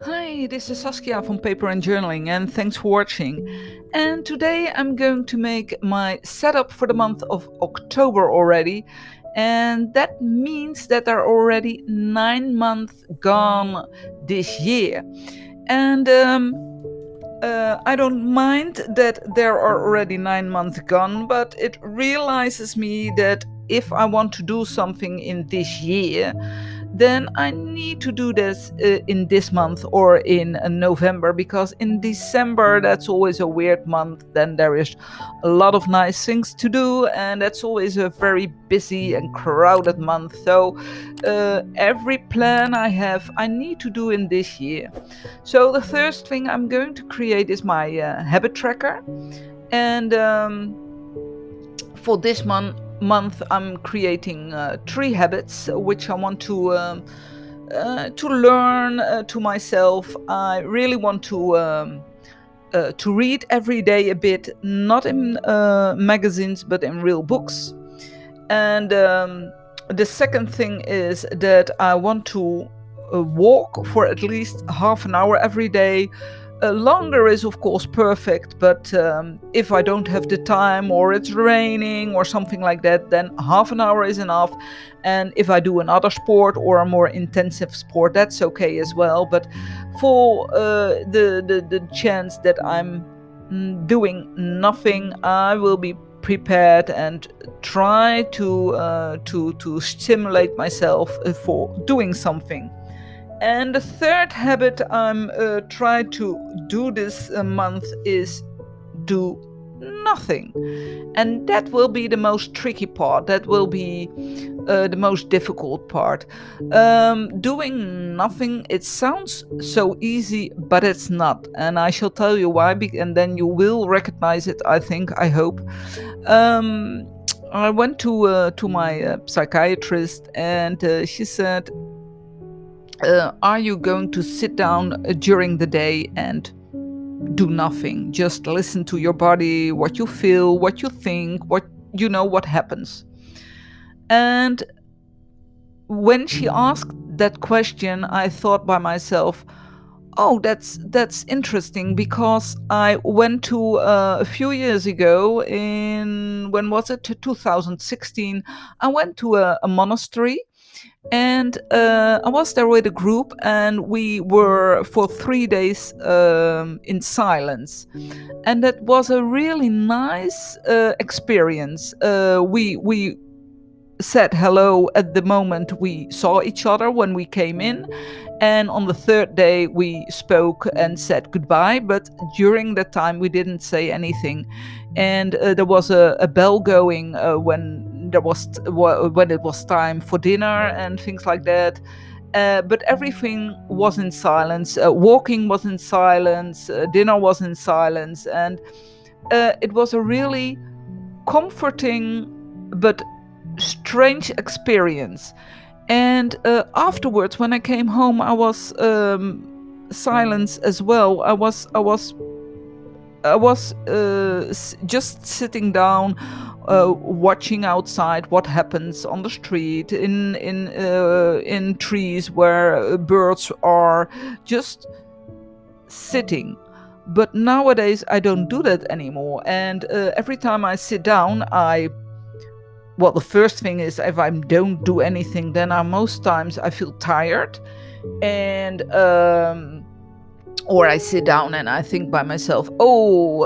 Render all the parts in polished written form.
Hi, this is Saskia from Paper and Journaling, and thanks for watching. And today I'm going to make my setup for the month of October already, and that means that there are already 9 months gone this year. And I don't mind that there are already 9 months gone, but it realizes me that if I want to do something in this year, then I need to do this in this month or in November, because in December that's always a weird month. Then there is a lot of nice things to do, and that's always a very busy and crowded month. So every plan I have, I need to do in this year. So the first thing I'm going to create is my habit tracker, and for this month I'm creating 3 habits which I want to learn to myself. I really want to read every day a bit, not in magazines but in real books. And the second thing is that I want to walk for at least half an hour every day. Longer is, of course, perfect, but if I don't have the time or it's raining or something like that, then half an hour is enough. And if I do another sport or a more intensive sport, that's okay as well. But for the chance that I'm doing nothing, I will be prepared and try to stimulate myself for doing something. And the third habit I'm trying to do this month is do nothing. And that will be the most tricky part. That will be the most difficult part. Doing nothing, it sounds so easy, but it's not. And I shall tell you why, and then you will recognize it, I think, I hope. Um, I went to my psychiatrist, and she said, "Are you going to sit down during the day and do nothing? Just listen to your body, what you feel, what you think, what happens?" And when she asked that question, I thought by myself, "Oh, that's interesting," because I went to a few years ago, in when was it? 2016. I went to a monastery, and I was there with a group, and we were for 3 days in silence, and that was a really nice experience. We said hello at the moment we saw each other when we came in, and on the third day we spoke and said goodbye, but during that time we didn't say anything. And there was a bell going when it was time for dinner and things like that. But everything was in silence. Walking was in silence. Dinner was in silence, and it was a really comforting but strange experience. And afterwards, when I came home, I was silence as well. I was just sitting down, watching outside what happens on the street, in trees where birds are, just sitting. But nowadays I don't do that anymore, and every time I sit down, the first thing is, if I don't do anything, then most times I feel tired, and or I sit down and I think by myself, "Oh,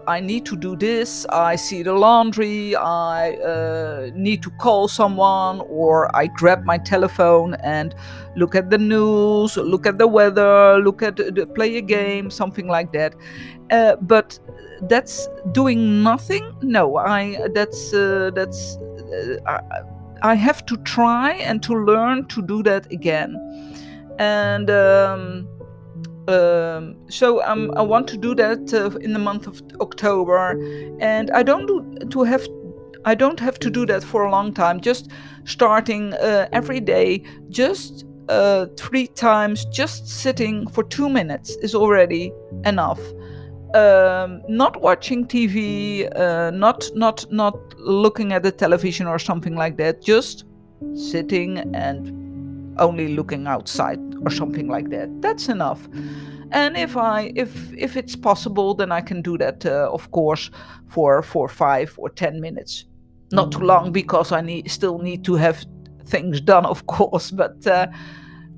I need to do this. I see the laundry. I need to call someone," or I grab my telephone and look at the news, look at the weather, play a game, something like that. But that's doing nothing. No, I have to try and to learn to do that again. And I want to do that in the month of October, and I don't have to do that for a long time. Just starting every day, just 3 times, just sitting for 2 minutes is already enough. Not watching TV, not looking at the television or something like that. Just sitting and only looking outside or something like that. That's enough. And if it's possible, then I can do that, of course, for 5 or 10 minutes. Not too long, because I still need to have things done, of course. But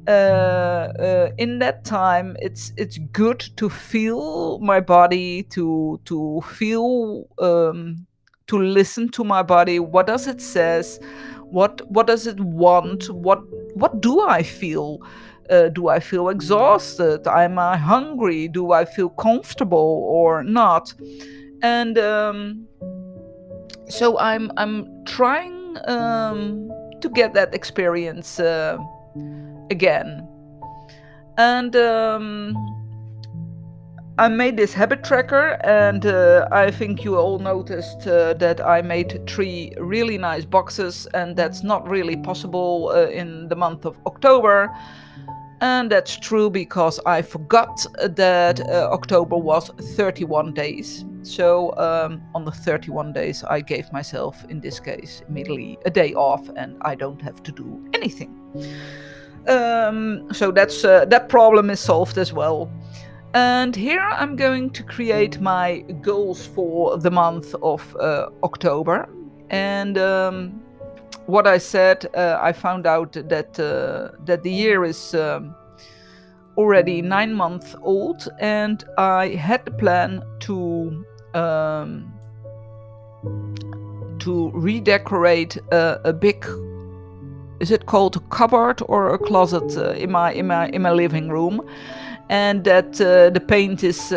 in that time, it's good to feel my body, to feel, to listen to my body. What does it says? What does it want? What do I feel? Do I feel exhausted? Am I hungry? Do I feel comfortable or not? And so I'm trying to get that experience again. And I made this habit tracker, and I think you all noticed that I made 3 really nice boxes, and that's not really possible in the month of October. And that's true because I forgot that October was 31 days. So on the 31 days, I gave myself, in this case, immediately a day off, and I don't have to do anything. So that problem is solved as well. And here I'm going to create my goals for the month of October. And what I said, I found out that the year is already 9 months old, and I had the plan to redecorate a big, is it called a cupboard or a closet, in my living room, and that the paint is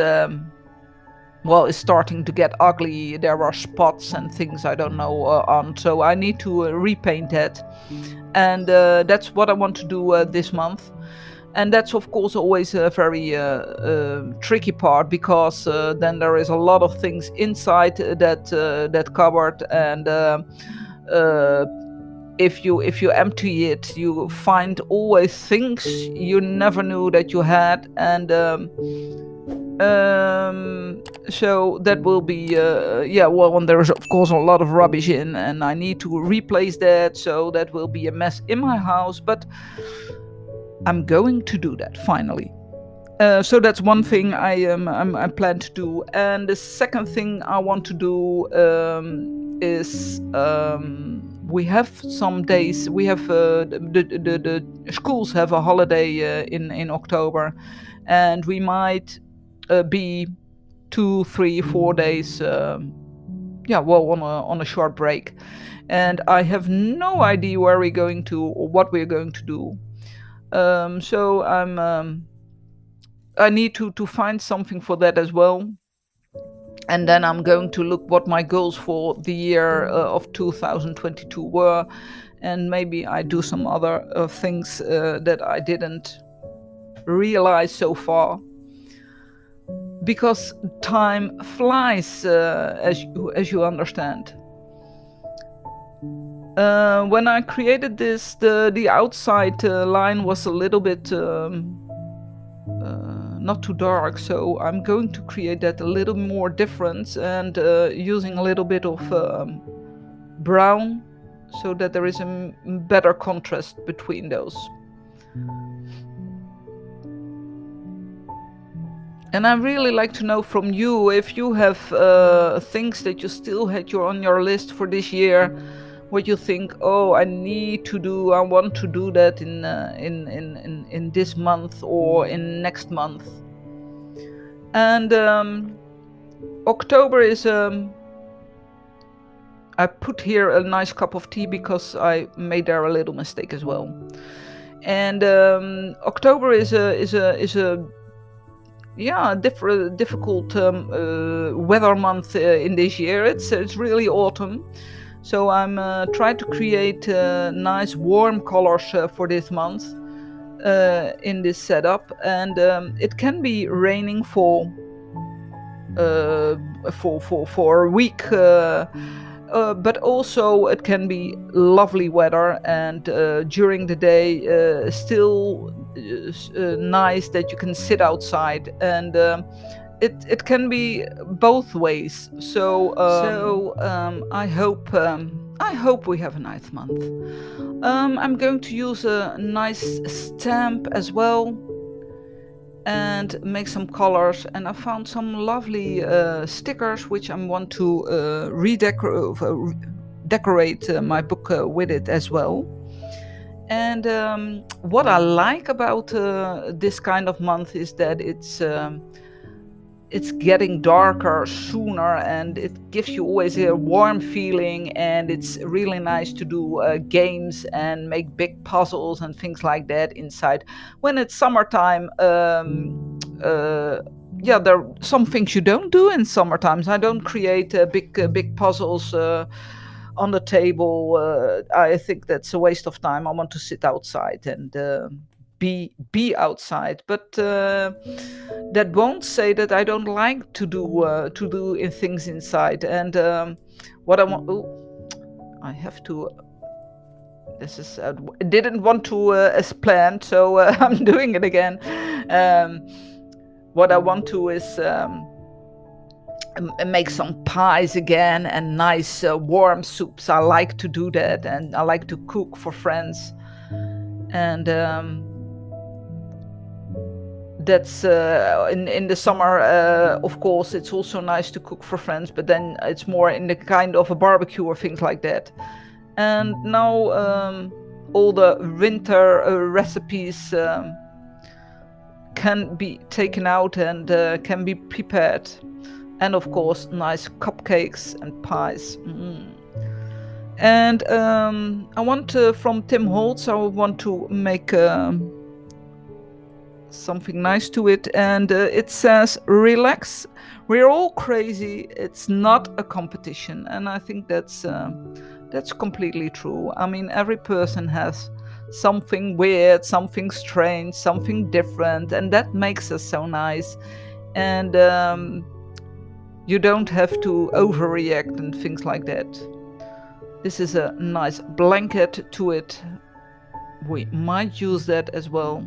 is starting to get ugly. There are spots and things I don't know on, so I need to repaint that, and that's what I want to do this month. And that's of course always a very tricky part, because then there is a lot of things inside that cupboard, and if you empty it, you find always things you never knew that you had, and so that will be and there is of course a lot of rubbish in, and I need to replace that, so that will be a mess in my house, but I'm going to do that finally. So that's one thing I plan to do, and the second thing I want to do is we have some days. We have the schools have a holiday in October, and we might be 2, 3, 4 days. On a short break, and I have no idea where we're going to or what we're going to do. So I need to find something for that as well. And then I'm going to look what my goals for the year of 2022 were, and maybe I do some other things that I didn't realize so far. Because time flies, as you understand. When I created this, the outside line was a little bit not too dark, so I'm going to create that a little more different, and using a little bit of brown, so that there is a better contrast between those. And I really like to know from you if you have things that you still had on your list for this year, what you think, oh, I want to do that in this month or in next month. And October is I put here a nice cup of tea because I made there a little mistake as well. And October is a difficult weather month in this year. It's really autumn. So I'm trying to create nice warm colors for this month in this setup, and it can be raining for a week, but also it can be lovely weather, and during the day still nice that you can sit outside, and it can be both ways. So I hope I hope we have a nice month. I'm going to use a nice stamp as well and make some colors, and I found some lovely stickers which I want to decorate my book with it as well. And what I like about this kind of month is that it's getting darker sooner, and it gives you always a warm feeling, and it's really nice to do games and make big puzzles and things like that inside. When it's summertime, yeah, there are some things you don't do in summertime. I don't create big puzzles on the table. I think that's a waste of time. I want to sit outside and be outside. But that won't say that I don't like to do in things inside. And what I want. Oh, I have to. This is didn't want to as planned, so I'm doing it again. What I want to is. Make some pies again and nice warm soups. I like to do that, and I like to cook for friends. And that's in the summer, of course, it's also nice to cook for friends, but then it's more in the kind of a barbecue or things like that. And now all the winter recipes can be taken out and can be prepared. And of course, nice cupcakes and pies. And I want from Tim Holtz, I want to make something nice to it. And it says, relax, we're all crazy, it's not a competition. And I think that's completely true. I mean, every person has something weird, something strange, something different, and that makes us so nice. And you don't have to overreact and things like that. This is a nice blanket to it. We might use that as well,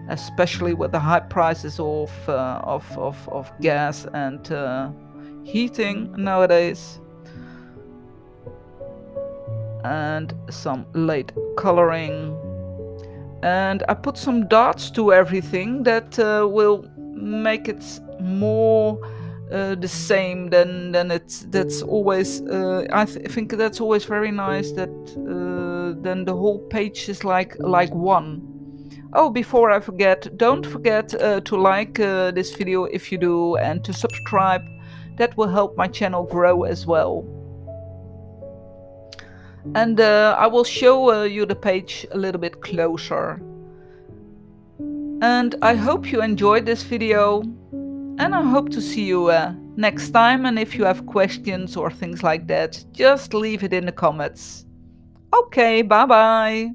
especially with the high prices of gas and heating nowadays. And some light coloring. And I put some dots to everything that will make it more the same than that's always I think that's always very nice, that then the whole page is like one. Oh, before I forget, don't forget to like this video if you do, and to subscribe. That will help my channel grow as well. And I will show you the page a little bit closer. And I hope you enjoyed this video, and I hope to see you next time. And if you have questions or things like that, just leave it in the comments. Okay, bye bye.